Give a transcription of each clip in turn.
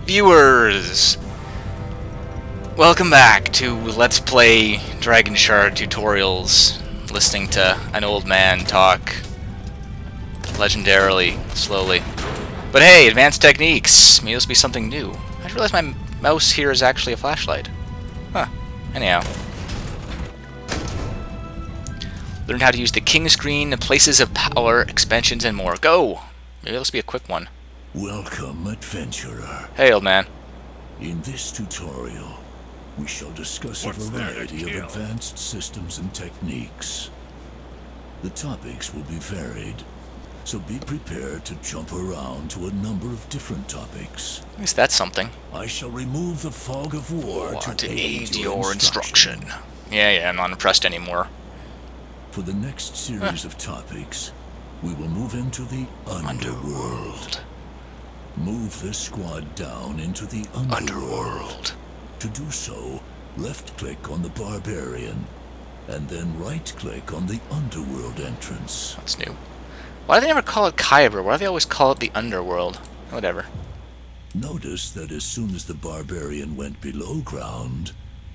Viewers! Welcome back to Let's Play Dragonshard tutorials, listening to an old man talk legendarily, slowly. But hey, advanced techniques! Maybe this will be something new. I just realized my mouse here is actually a flashlight. Huh. Anyhow. Learn how to use the king screen, the places of power, expansions, and more. Go! Maybe this will be a quick one. Welcome, adventurer. Hey, old man. In this tutorial, we shall discuss a variety of advanced systems and techniques. The topics will be varied, so be prepared to jump around to a number of different topics. At least that's something. I shall remove the fog of war to aid your instruction. Yeah, I'm not impressed anymore. For the next series of topics, we will move into the underworld. Move this squad down into the underworld. To do so, left-click on the barbarian, and then right-click on the underworld entrance. That's new. Why do they never call it Kyber? Why do they always call it the underworld? Whatever. Notice that as soon as the barbarian went below ground,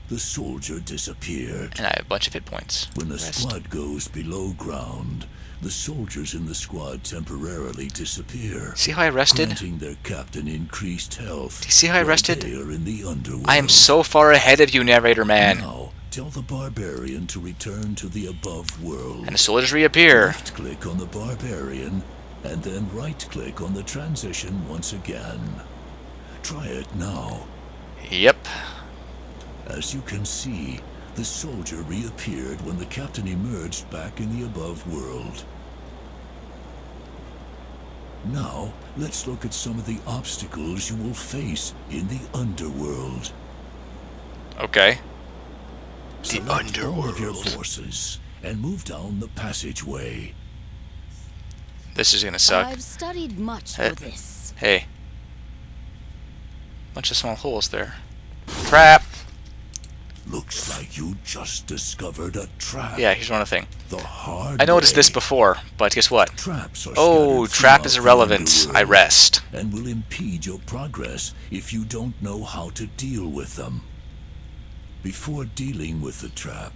the soldier disappeared. And I have a bunch of hit points. When the squad goes below ground, the soldiers in the squad temporarily disappear. See how I rested? Granting their captain increased health. Do you see how I rested? They are in the underworld. I am so far ahead of you, narrator man. Now, tell the barbarian to return to the above world. And the soldiers reappear. Left-click on the barbarian, and then right-click on the transition once again. Try it now. Yep. As you can see, the soldier reappeared when the captain emerged back in the above world. Now, let's look at some of the obstacles you will face in the underworld. Okay. Select all of your forces and move down the passageway. This is gonna suck. I've studied much for this. Hey. Bunch of small holes there. Trap! Looks like you just discovered a trap. Yeah, here's one other thing. The hard I noticed way. this before, but guess what? Traps are Oh, trap is irrelevant. I rest. And will impede your progress if you don't know how to deal with them. Before dealing with the trap,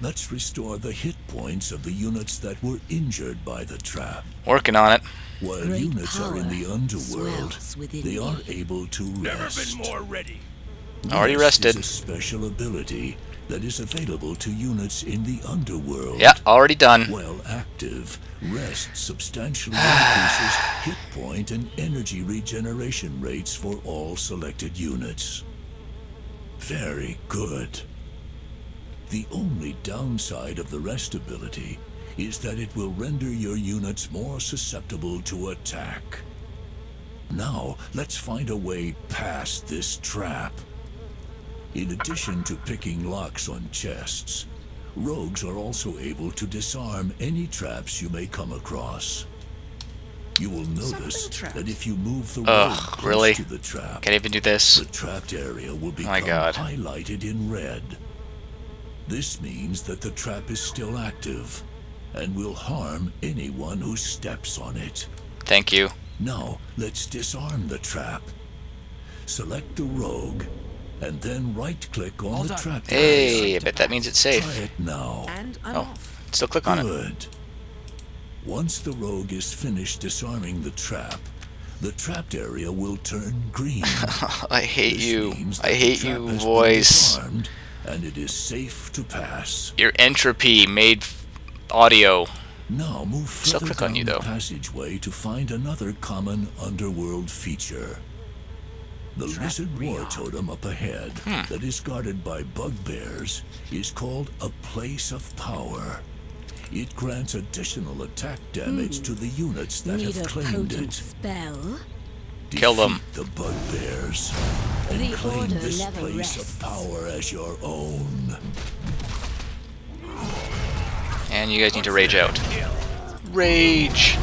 let's restore the hit points of the units that were injured by the trap. Working on it. While Great units are in the underworld, they are able to rest. Never been more ready. Already rested. Is a special ability that is available to units in the underworld. Yeah, already done. While active, rest substantially increases hit point and energy regeneration rates for all selected units. Very good. The only downside of the rest ability is that it will render your units more susceptible to attack. Now, let's find a way past this trap. In addition to picking locks on chests, rogues are also able to disarm any traps you may come across. You will notice that if you move the rogue close to the trap, can't even do this. The trapped area will become highlighted in red. This means that the trap is still active and will harm anyone who steps on it. Thank you. Now, let's disarm the trap. Select the rogue, and then right-click on the trap. Hey, I bet that means it's safe. Try it now. Oh, still click on it. Good. Once the rogue is finished disarming the trapped area will turn green. I hate you. I hate you, voice. And it is safe to pass. Your entropy made audio. Now move further click on you, down though. the passageway to find another common underworld feature. The lizard war totem up ahead that is guarded by bugbears is called a place of power. It grants additional attack damage to the units that have claimed it. Spell? Kill them. Defeat the bugbears and claim this place of power as your own. And you guys need to rage out. Rage!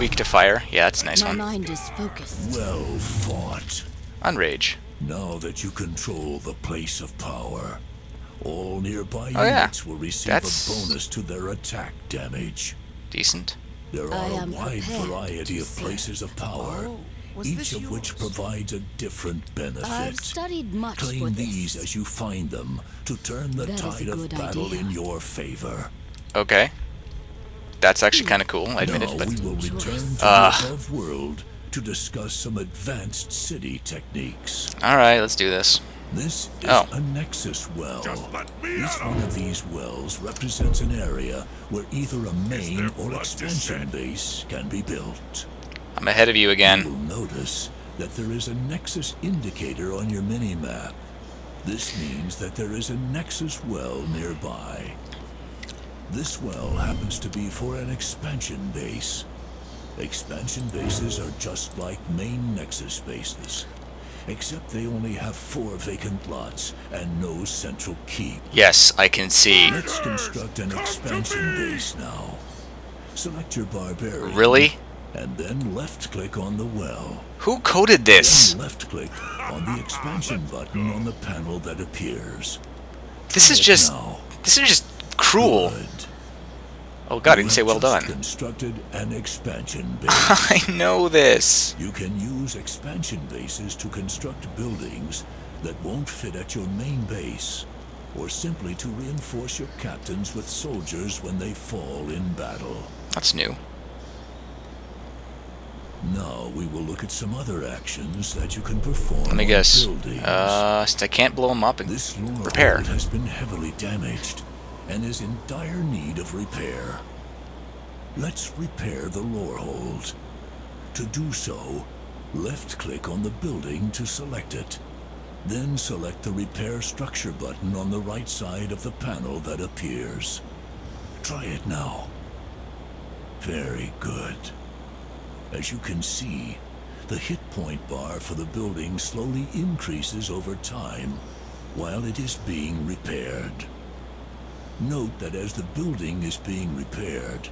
Weak to fire. Yeah, that's a nice one. My mind is focused. Well fought. On rage. Now that you control the place of power, all nearby yeah. units will receive a bonus to their attack damage. Decent. There are a wide variety of places of power, each of which provides a different benefit. I've studied much for Claim this. these as you find them to turn the That is a tide of good battle idea. in your favor. Okay. That's actually kind of cool, I admit Now it, but... we will return to the above world to discuss some advanced city techniques. Alright, let's do this. This is Oh. a nexus well. Each one of these wells represents an area where either a main or expansion base can be built. I'm ahead of you again. You'll notice that there is a nexus indicator on your mini-map. This means that there is a nexus well nearby. This well happens to be for an expansion base. Expansion bases are just like main nexus bases, except they only have 4 vacant lots and no central keep. Yes, I can see. Let's construct an expansion base now. Select your barbarian. Really? And then left-click on the well. Who coded this? Then left-click on the expansion button on the panel that appears. This is Try it just... now. This is just cruel. Good. Oh god, I You didn't say have well just done. constructed an expansion base. I know this. You can use expansion bases to construct buildings that won't fit at your main base, or simply to reinforce your captains with soldiers when they fall in battle. That's new. Now we will look at some other actions that you can perform Let me on guess. buildings. I can't blow them up and This lore repair. hold has been heavily damaged and is in dire need of repair. Let's repair the lore hold. To do so, left-click on the building to select it. Then select the Repair Structure button on the right side of the panel that appears. Try it now. Very good. As you can see, the hit point bar for the building slowly increases over time while it is being repaired. Note that as the building is being repaired,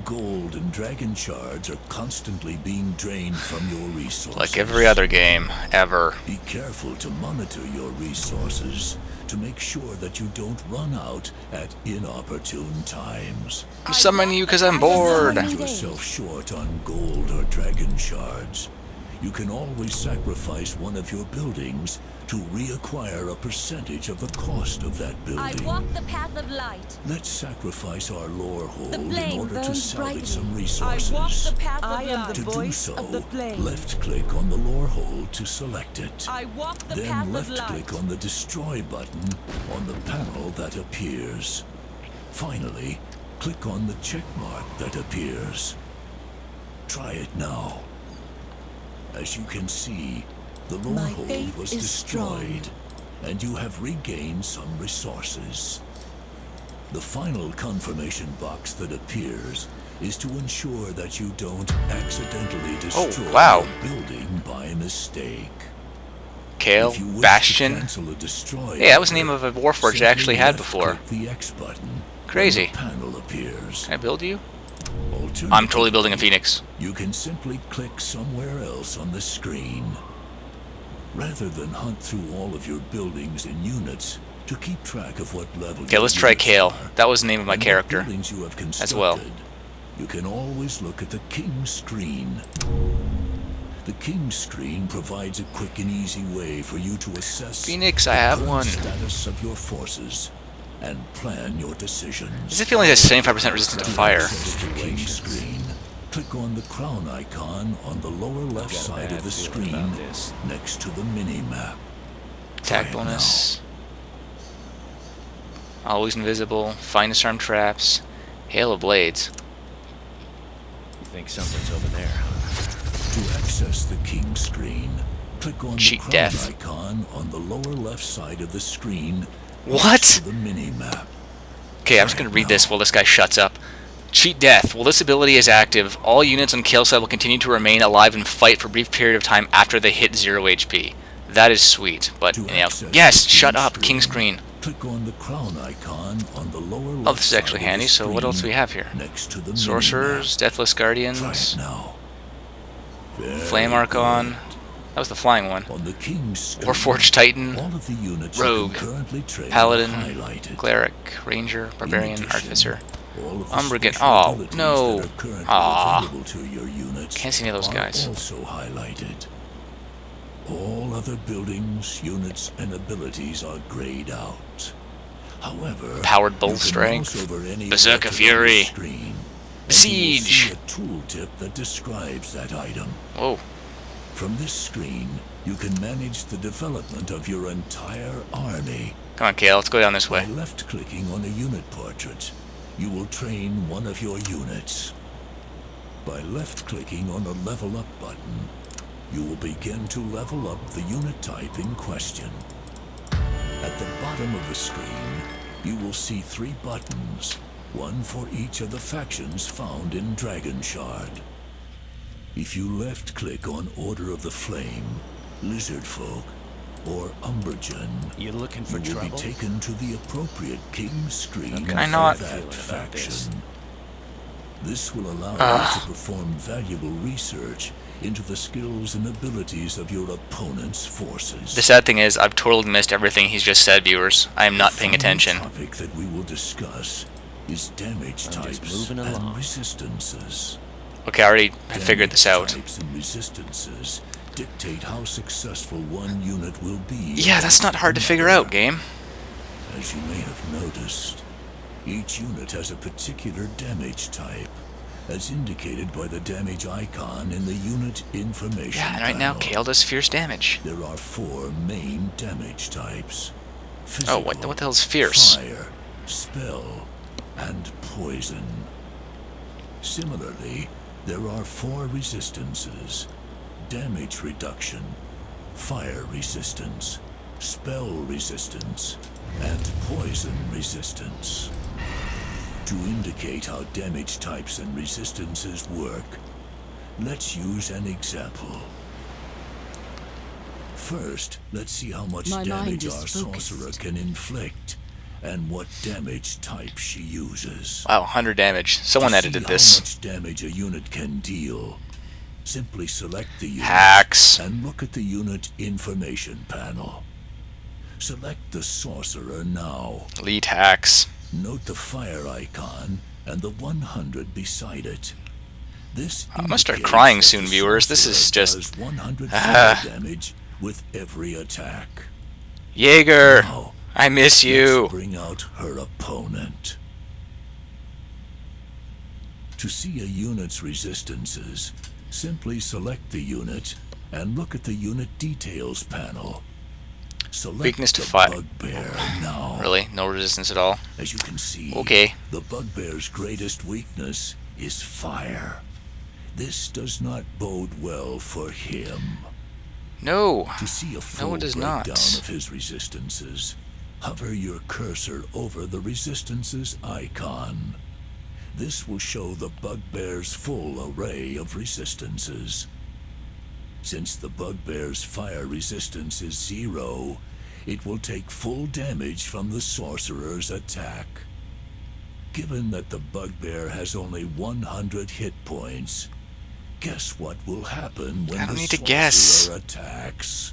gold and dragon shards are constantly being drained from your resources. Like every other game, ever. Be careful to monitor your resources to make sure that you don't run out at inopportune times. I'm summoning you because I'm bored. Find yourself short on gold or dragon shards. You can always sacrifice one of your buildings to reacquire a percentage of the cost of that I building. walk the path of light. Let's sacrifice our lore hold The in flame order to burns salvage brightly. some I resources. walk the path of I am light. the To do voice so, of the flame. left-click on the lore hold to select it. I walk the Then path of left-click light. on the Destroy button on the panel that appears. Finally, click on the check mark that appears. Try it now. As you can see, the lore My hold faith was is destroyed, and you have regained some resources. The final confirmation box that appears is to ensure that you don't accidentally destroy wow. a building by mistake. Kale, If you wish Bastion. to cancel a destroy Yeah, that was the order, name of a Warforged I simply actually had before. left-click the X button. Crazy. When the panel appears. Can I build you? Alternatively, I'm totally building a Phoenix. You can simply click somewhere else on the screen. Rather than hunt through all of your buildings and units to keep track of what level Okay, your let's try units Kale. are That was the name of my and what character. buildings you have as well. constructed, you can always look at the King's screen. The King's screen provides a quick and easy way for you to assess Phoenix, I the have current one. status of your forces and plan your decisions. Does it feel like it's 75% resistant to fire? Access the King's screen, click on the crown icon on the lower left side of the screen next to the mini-map. Try Attack it bonus. Always invisible. Fine disarm traps. Hail of blades. You think something's over there? To access the King's screen, click on Cheat the crown death. icon on the lower left side of the screen What? next to the mini-map. Okay, I'm just gonna read this while this guy shuts up. Cheat death. While this ability is active, all units on Kale side will continue to remain alive and fight for a brief period of time after they hit 0 HP. That is sweet, but To you know, access yes, the shut King's up, King screen. Click on the crown icon on the lower left Oh, this is actually side of handy, the so what else do we screen have here? next to the Sorcerers, Deathless mini-map. Try Guardians, it now. Very Flame Archon. good. That was the flying one. On the King's screen, Warforged Titan, all of the units Rogue, you can currently trade Paladin, are highlighted. Cleric, Ranger, Barbarian, addition, Artificer. All of the Umbrigan. special Oh, abilities no. that are currently Aw. available to your units Can't see any of those are guys. also highlighted. All other buildings, units, and abilities are grayed out. However, Powered bull you can strength. mouse over any Berserker weapon on the Fury. screen, and Besiege. you will see a tooltip that describes that item. Whoa. From this screen, you can manage the development of your entire army. Come on, Kale. Let's go down this By way. left-clicking on a unit portrait, you will train one of your units. By left-clicking on a Level Up button, you will begin to level up the unit type in question. At the bottom of the screen, you will see 3 buttons, one for each of the factions found in Dragonshard. If you left-click on Order of the Flame, Lizard Folk, or Umbergen, You looking for you will be trouble? taken to the appropriate king screen Can I for not? that Feeling about this. faction. This will allow you to perform valuable research into the skills and abilities of your opponent's forces. The sad thing is, I've totally missed everything he's just said, viewers. I am not paying The attention. final topic that we will discuss is damage I'm just types moving and along. resistances. Okay, I already figured this out. Damage types and resistances dictate how successful one unit will be. Yeah, that's not hard to figure out, game. As you may have noticed, each unit has a particular damage type, as indicated by the damage icon in the unit information Yeah, and right now, panel. Kale does fierce damage. There are 4 main damage types. Oh, Physical, what the hell's fierce? Fire, spell, and poison. Similarly, there are 4 resistances: damage reduction, fire resistance, spell resistance, and poison resistance. To indicate how damage types and resistances work, let's use an example. First, let's see how much My mind damage is our focused. sorcerer can inflict, and what damage type she uses. Wow, 100 damage. Someone To edited see this. how much damage a unit can deal, simply select the unit Hacks. and look at the unit information panel. Select the sorcerer now. Elite hacks. Note the fire icon and the 100 beside it. This I'm gonna start indicates crying that soon, the viewers. This is sorcerer just- does 100 fire damage with every attack. Jaeger! Now, I miss you! let's bring out her opponent. To see a unit's resistances, simply select the unit and look at the unit details panel. Select Weakness to the fire. bugbear now. Really? No resistance at all? As you can see, Okay. the bugbear's greatest weakness is fire. This does not bode well for him. No! To see a full it does breakdown not. of his resistances, hover your cursor over the resistances icon. This will show the bugbear's full array of resistances. Since the bugbear's fire resistance is 0, it will take full damage from the sorcerer's attack. Given that the bugbear has only 100 hit points, guess what will happen when I don't the need to sorcerer guess. attacks?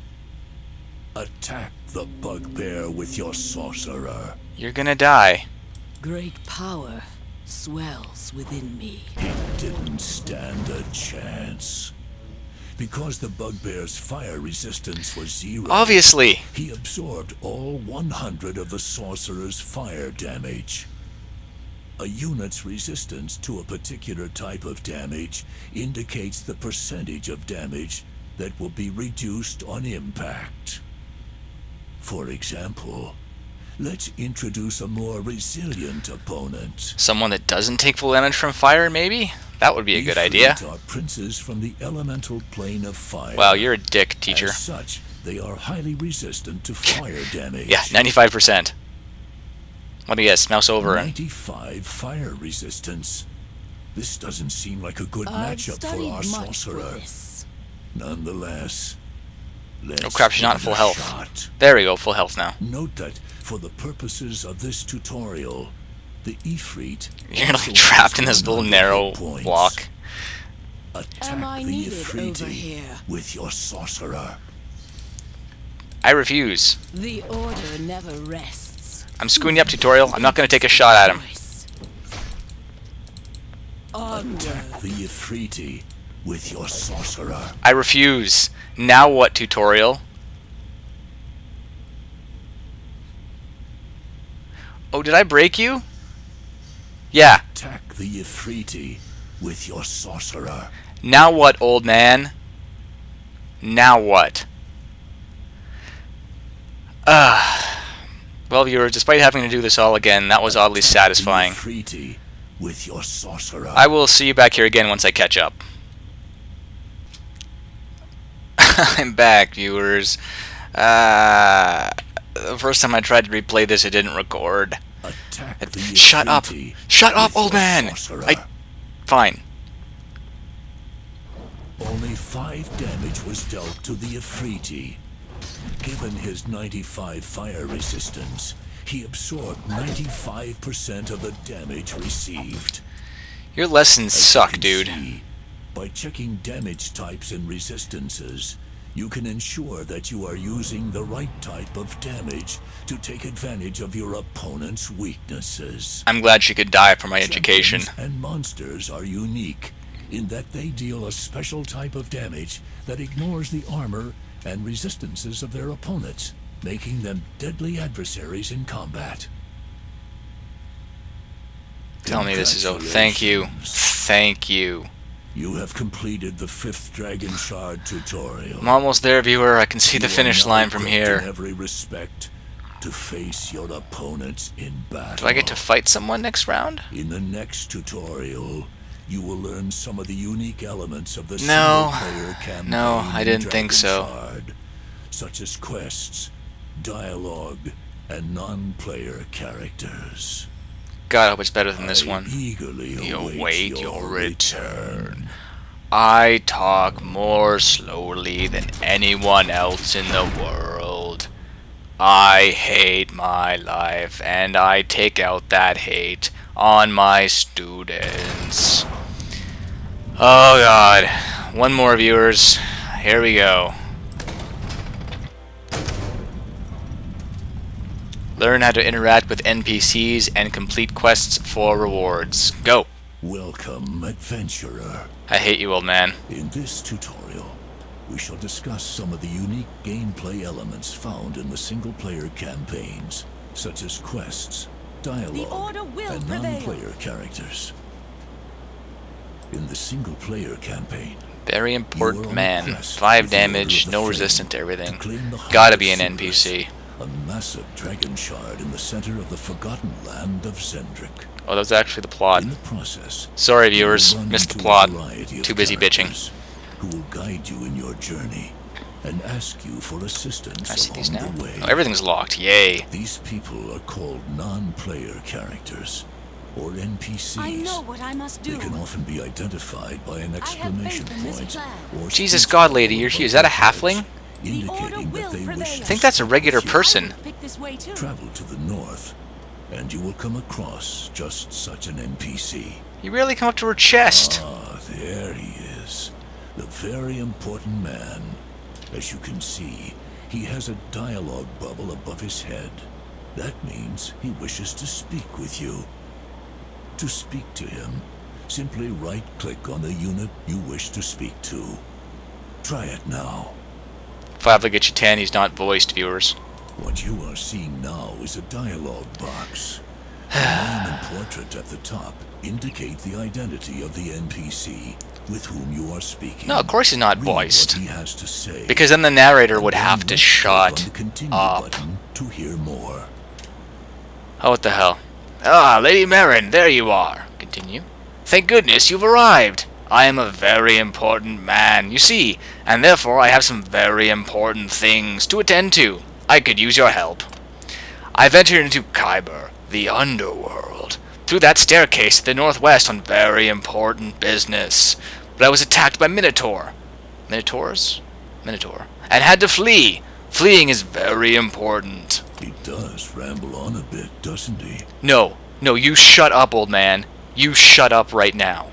Attack the bugbear with your sorcerer. You're gonna die. Great power swells within me. He didn't stand a chance. Because the bugbear's fire resistance was 0, Obviously! he absorbed all 100 of the sorcerer's fire damage. A unit's resistance to a particular type of damage indicates the percentage of damage that will be reduced on impact. For example, let's introduce a more resilient opponent. Someone that doesn't take full damage from fire, maybe? That would be a good idea. Ifrit are princes from the elemental plane of fire. Wow, you're a dick, teacher. As such, they are highly resistant to fire damage. Yeah, 95%. Let me guess, mouse over and... 95 fire resistance. This doesn't seem like a good I've matchup for studied our much for sorcerer. this. Nonetheless, let's Oh crap, she's not in give it full a health. shot. There we go, full health now. Note that for the purposes of this tutorial, the Ifrit You're gonna also be trapped in has this little 100 narrow hit points. block. Attack Am I the needed Ifriti over here? with your sorcerer. I refuse. The order never rests. I'm screwing you up, tutorial. I'm not gonna take a shot at him. Choice. Attack the Ifriti with your sorcerer. I refuse. Now what, tutorial? Oh, did I break you? Yeah. Attack the Ifriti with your sorcerer. Now what, old man? Now what? Well, viewers, despite having to do this all again, that was oddly satisfying. Ifriti with your sorcerer. I will see you back here again once I catch up. I'm back, viewers. The first time I tried to replay this, it didn't record. Shut up! Shut up, old man! Fine. Only 5 damage was dealt to the Ifriti. Given his 95 fire resistance, he absorbed 95% of the damage received. Your lessons suck, dude. By checking damage types and resistances, you can ensure that you are using the right type of damage to take advantage of your opponent's weaknesses. I'm glad she could die for my education. Champions and monsters are unique in that they deal a special type of damage that ignores the armor and resistances of their opponents, making them deadly adversaries in combat. Tell me this is over. Thank you. Thank you. You have completed the 5th Dragonshard tutorial. I'm almost there, viewer. I can see the You are finish now line from equipped here. in every respect to face your opponents in battle. Do I get to fight someone next round? In the next tutorial, you will learn some of the unique elements of the No. single-player campaign. No, I in didn't think so. Dragonshard, such as quests, dialogue, and non-player characters. God, I hope it's better than this I one. eagerly You await await your your return. I talk more slowly than anyone else in the world. I hate my life, and I take out that hate on my students. Oh god. One more, viewers. Here we go. Learn how to interact with NPCs and complete quests for rewards. Go! Welcome, adventurer. I hate you, old man. In this tutorial, we shall discuss some of the unique gameplay elements found in the single-player campaigns, such as quests, dialogue, order will and prevail. non-player characters. In the single-player campaign, Very you are important on man. a quest 5 with the Order damage, of no the resistant to Flame everything. claim the Gotta Heart be of an Cerberus, NPC. a massive dragon shard in the center of the forgotten land of Zendrick. Oh, that was actually the plot. In the process, Sorry, you will viewers. run Missed the into a plot. variety of Too busy bitching. characters who will guide you in your journey and ask you for assistance I see these now. along the way. Oh, everything's locked. Yay. These people are called non-player characters, or NPCs. I know what I must do. They can often be identified by an have exclamation faith in this point plan. or Jesus speech God, lady, bubble you're above here. Is that a their heads, halfling? The order indicating will that they wish prevail. to I think that's a speak regular with you. person. Pick this way too. Travel to the north, and you will come across just such an NPC. You rarely come up to her chest. Ah, there he is. The very important man. As you can see, he has a dialogue bubble above his head. That means he wishes to speak with you. To speak to him, simply right-click on the unit you wish to speak to. Try it now. If I get you 10, he's not voiced, viewers. What you are seeing now is a dialogue box. The name and portrait at the top indicate the identity of the NPC with whom you are speaking. No, of course he's not Read voiced. what he has to say. Because then the narrator would Then have to right-click shut on the continue up. button to hear more. Oh, what the hell? Ah, Lady Marin, there you are. Continue. Thank goodness you've arrived. I am a very important man, you see, and therefore I have some very important things to attend to. I could use your help. I've entered into Khyber, the underworld, through that staircase to the northwest on very important business. But I was attacked by Minotaur. Minotaurs? Minotaur. And had to flee. Fleeing is very important. He does ramble on a bit, doesn't he? No, you shut up, old man. You shut up right now.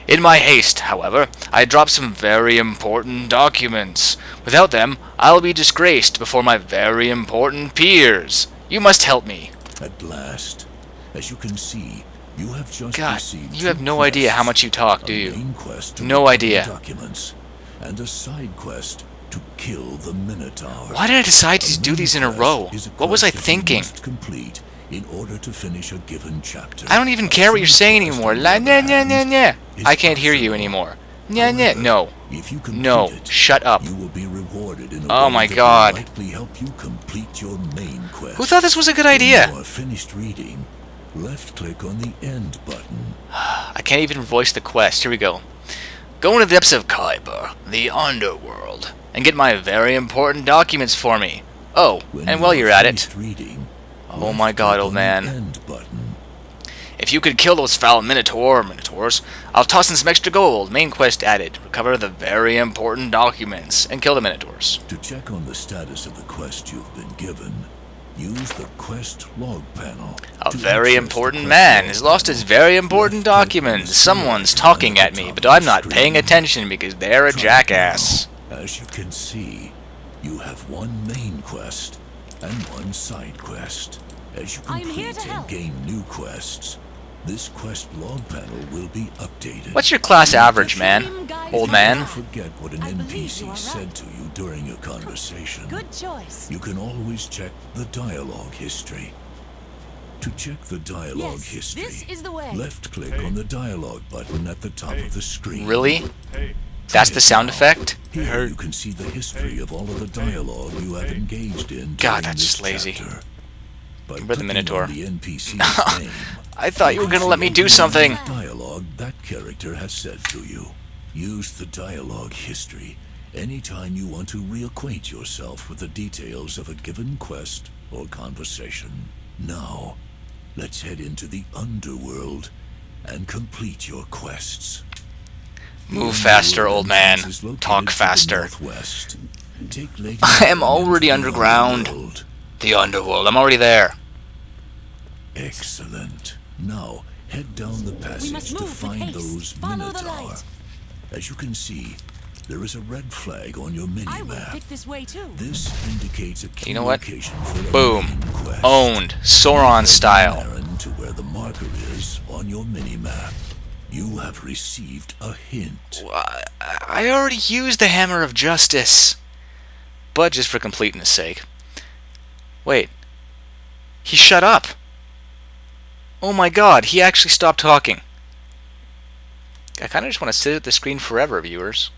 In my haste, however, I dropped some very important documents. Without them, I'll be disgraced before my very important peers. You must help me. At last, as you can see, You have just God, received you have 2 no idea how quests, much you talk, a do you? main quest to No recover idea. documents, and a side quest to kill the Minotaur. Why did I decide to A do main these in a quest row? is a What was I quest that you thinking? must complete in order to finish a given chapter. I don't even A care what you're side saying quest, anymore. on the La other nya nya nya hand, nya. is I can't hear you optional. anymore. Nya nya. However, No. if you complete No. it, Shut up. you will be rewarded in a Oh way my that God. will likely help you complete your main quest. Who thought this was a good When idea? you are finished reading, left-click on the end button. I can't even voice the quest. Here we go. Go into the depths of Kuiper, the underworld, and get my very important documents for me. Oh, When and you while are you're at it, finished reading, oh my God, left-click old on the man. end button. If you could kill those foul Minotaurs, I'll toss in some extra gold. Main quest added. Recover the very important documents and kill the Minotaurs. To check on the status of the quest you've been given, use the quest log panel. A to very access the important quest man log has lost his panel. very important Left-click on the documents. small Someone's icon talking at at the me, top but of I'm the not paying screen. attention because they're a Try it jackass. now. As you can see, you have one main quest and one side quest. As you I'm here complete to and help. gain new quests, this quest log panel will be updated. What's your class average, man? Old If man? you forget what an I believe NPC you are right. said to you during a conversation, Good choice. you can always check the dialogue history. To check the dialogue Yes, history, this is the way. left-click on the dialogue button at the top of the screen. Really? That's the sound effect? Here you can see the history of all of the dialogue you have engaged in. God, during that's this just lazy. chapter. By We're the clicking Minotaur. on the NPC's name, I thought you were gonna let me do see something. the dialogue that character has said to you. Use the dialogue history anytime you want to reacquaint yourself with the details of a given quest or conversation. Now, let's head into the underworld and complete your quests. Move faster, old man. Talk faster. I am already underground. The underworld. I'm already there. Excellent. Now, head down the passage must to move with find haste. those Follow the Minotaur. light. As you can see, there is a red flag on your I will mini-map. pick this way too. This indicates a key You know what? location for the Boom. main quest. Owned. Sauron style. Aaron, to where the marker is on your mini-map. You have received a hint. I already used the Hammer of Justice. But just for completeness sake. Wait. He shut up. Oh my God, he actually stopped talking. I kind of just want to sit at the screen forever, viewers.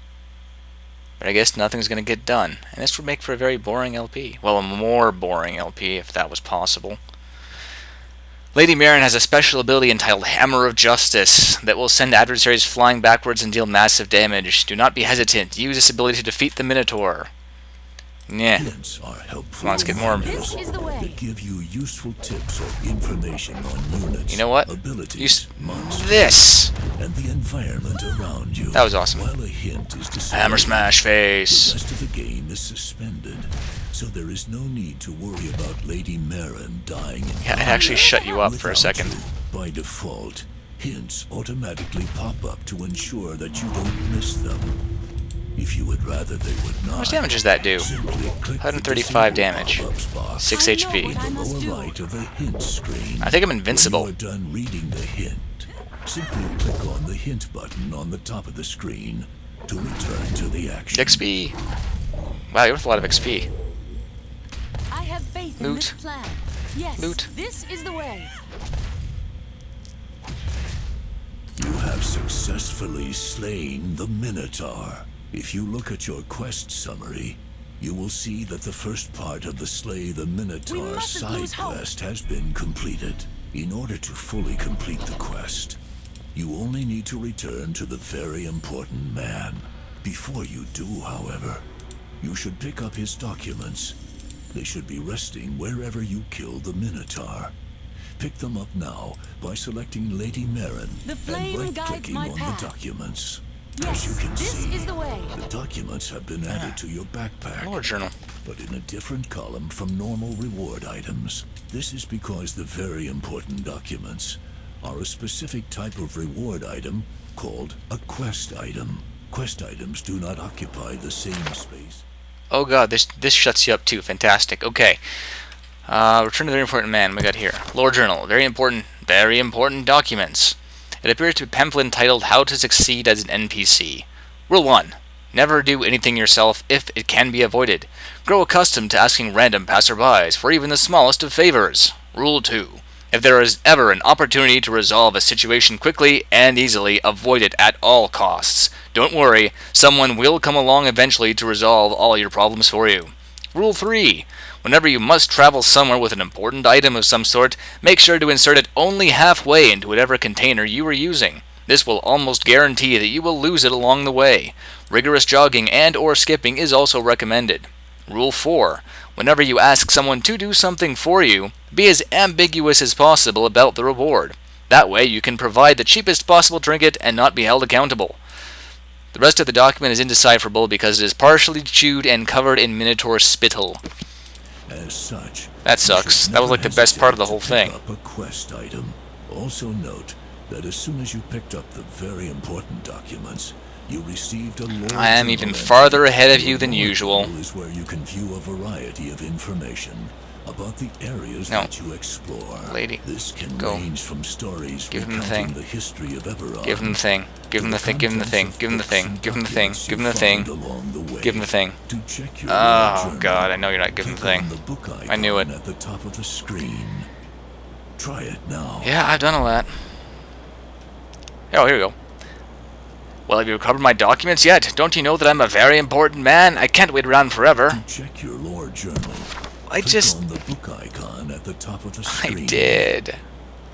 But I guess nothing's going to get done. And this would make for a very boring LP. Well, a more boring LP, if that was possible. Lady Marin has a special ability entitled Hammer of Justice that will send adversaries flying backwards and deal massive damage. Do not be hesitant. Use this ability to defeat the Minotaur. Yeah. Hints are helpful. Come on, let's get more. This is the way. That give you useful tips or information on units, You know what? abilities, monsters, This. and the environment around you. That was awesome. While a hint is displayed, Hammer smash the face. rest of the game is suspended, so there is no need to worry about Lady Marin dying in Yeah, it actually shut you up for a Without second. you, by default, hints automatically pop up to ensure that you don't miss them. If you would rather they would not. How much damage does that do? Simply click 135 the damage. pop-ups box 6 I know HP. what I in the must lower do. right of the hint screen. I think I'm When invincible. you are done reading the hint, simply click on the hint button on the top of the screen to return to the action. XP. Wow, you're worth a lot of XP. I have faith in Loot. this plan. Yes, Loot. this is the way. You have successfully slain the Minotaur. If you look at your quest summary, you will see that the first part of the Slay the Minotaur mustn't side lose hope. quest has been completed. In order to fully complete the quest, you only need to return to the very important man. Before you do, however, you should pick up his documents. They should be resting wherever you killed the Minotaur. Pick them up now by selecting Lady Marin The and flame guides right-clicking my on path. the documents. Yes, As you can this see, is the way. the documents have been added to your backpack, Lore journal. but in a different column from normal reward items. This is because the very important documents are a specific type of reward item called a quest item. Quest items do not occupy the same space. Oh God, this shuts you up too. Fantastic. Okay. Return to the very important man. We got here. Lore journal. Very important Very important documents. It appears to be a pamphlet entitled How to Succeed as an NPC. Rule 1. Never do anything yourself if it can be avoided. Grow accustomed to asking random passerbys for even the smallest of favors. Rule 2. If there is ever an opportunity to resolve a situation quickly and easily, avoid it at all costs. Don't worry, someone will come along eventually to resolve all your problems for you. Rule 3. Whenever you must travel somewhere with an important item of some sort, make sure to insert it only halfway into whatever container you are using. This will almost guarantee that you will lose it along the way. Rigorous jogging and or skipping is also recommended. Rule 4. Whenever you ask someone to do something for you, be as ambiguous as possible about the reward. That way you can provide the cheapest possible trinket and not be held accountable. The rest of the document is indecipherable because it is partially chewed and covered in Minotaur spittle. As such, that sucks. That was like the best part of the whole thing. Up a quest item. Also note that as soon as you picked up the very important documents, you received a lore I am even farther ahead of you than usual. Is where you can view a variety of information about the areas that you explore. Lady, this can go. Range from stories give him the thing. The history of Eberron. Give him the thing. Give him the thing. Give him the thing. Give him the thing. Give him the thing. Give him the thing. Give him the thing. Oh God, I know you're not giving the thing. I knew it. At the top of the screen. Try it now. Yeah, I've done all that. Oh, here we go. Well, have you recovered my documents yet? Don't you know that I'm a very important man? I can't wait around forever. To check your lore journal. I just... on the book icon at the top of the screen. I did.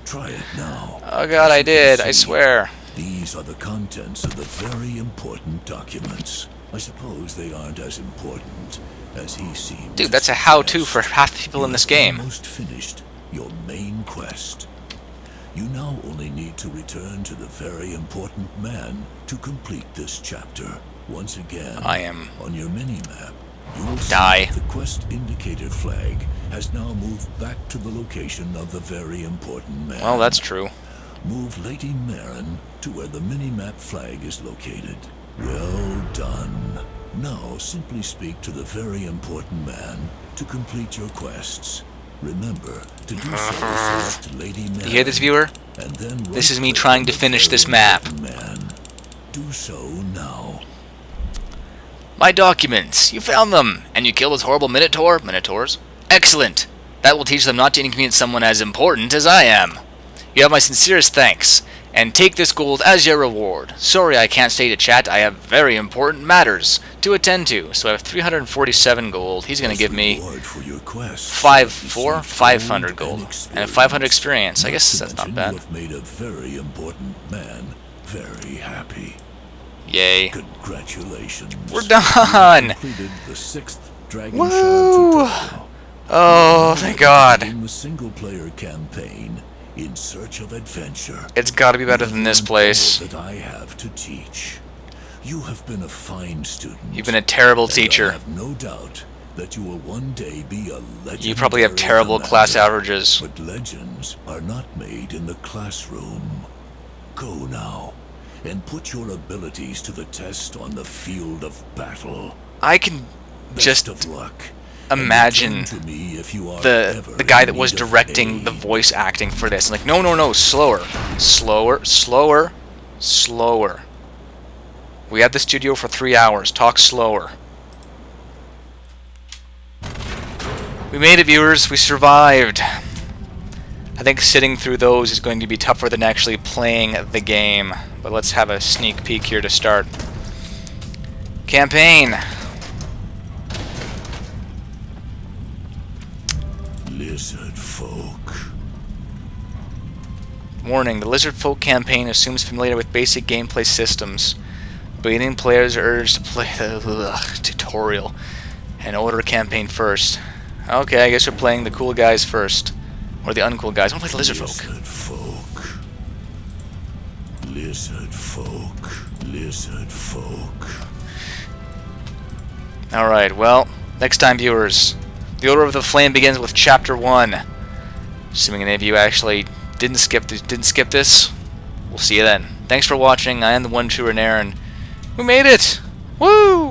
Try it now. Oh God, I did. I swear. These are the contents of the very important documents. I suppose they aren't as important as he seems. Dude, that's a how-to for half the people in this game. Almost finished your main quest. You now only need to return to the very important man to complete this chapter. Once again, I am on your mini-map, you will see die. that the quest indicator flag has now moved back to the location of the very important man. Well, that's true. Move Lady Marin to where the mini-map flag is located. Well done. Now simply speak to the very important man to complete your quests. Remember to do so first, Lady Marin. You hear this, viewer? And then this is me trying to finish this map. Man. Do so now. My documents. You found them. And you killed this horrible Minotaur? Minotaurs? Excellent. That will teach them not to inconvenience someone as important as I am. You have my sincerest thanks. And take this gold as your reward. Sorry I can't stay to chat. I have very important matters to attend to. So I have 347 gold. He's going to give me 500 gold and 500 experience. I guess that's not bad. You have made a very important man very happy. Yay. Congratulations. We're done. Completed the 6th Dragonshard tutorial. Oh, thank God. In the single-player campaign, In Search of Adventure. It's got to be better than this place. That I have to teach. You have been a fine student. You've been a terrible teacher. I have no doubt that you will one day be a legend. You probably have terrible class averages. But legends are not made in the classroom. Go now, and put your abilities to the test on the field of battle. I can just of luck. Imagine the guy that was directing the voice acting for this. Like, no, slower. We had the studio for 3 hours. Talk slower. We made it, viewers. We survived. I think sitting through those is going to be tougher than actually playing the game. But let's have a sneak peek here to start. Campaign. Lizard folk. Warning, the Lizard Folk campaign assumes familiarity with basic gameplay systems. Beginning players are urged to play the tutorial and order campaign first. Okay, I guess we're playing the cool guys first. Or the uncool guys. I want to play the Lizard Folk. Lizard folk. Alright, well, next time, viewers. The Order of the Flame begins with Chapter 1. Assuming any of you actually didn't skip this, we'll see you then. Thanks for watching. I am the one true Aaron. We made it! Woo!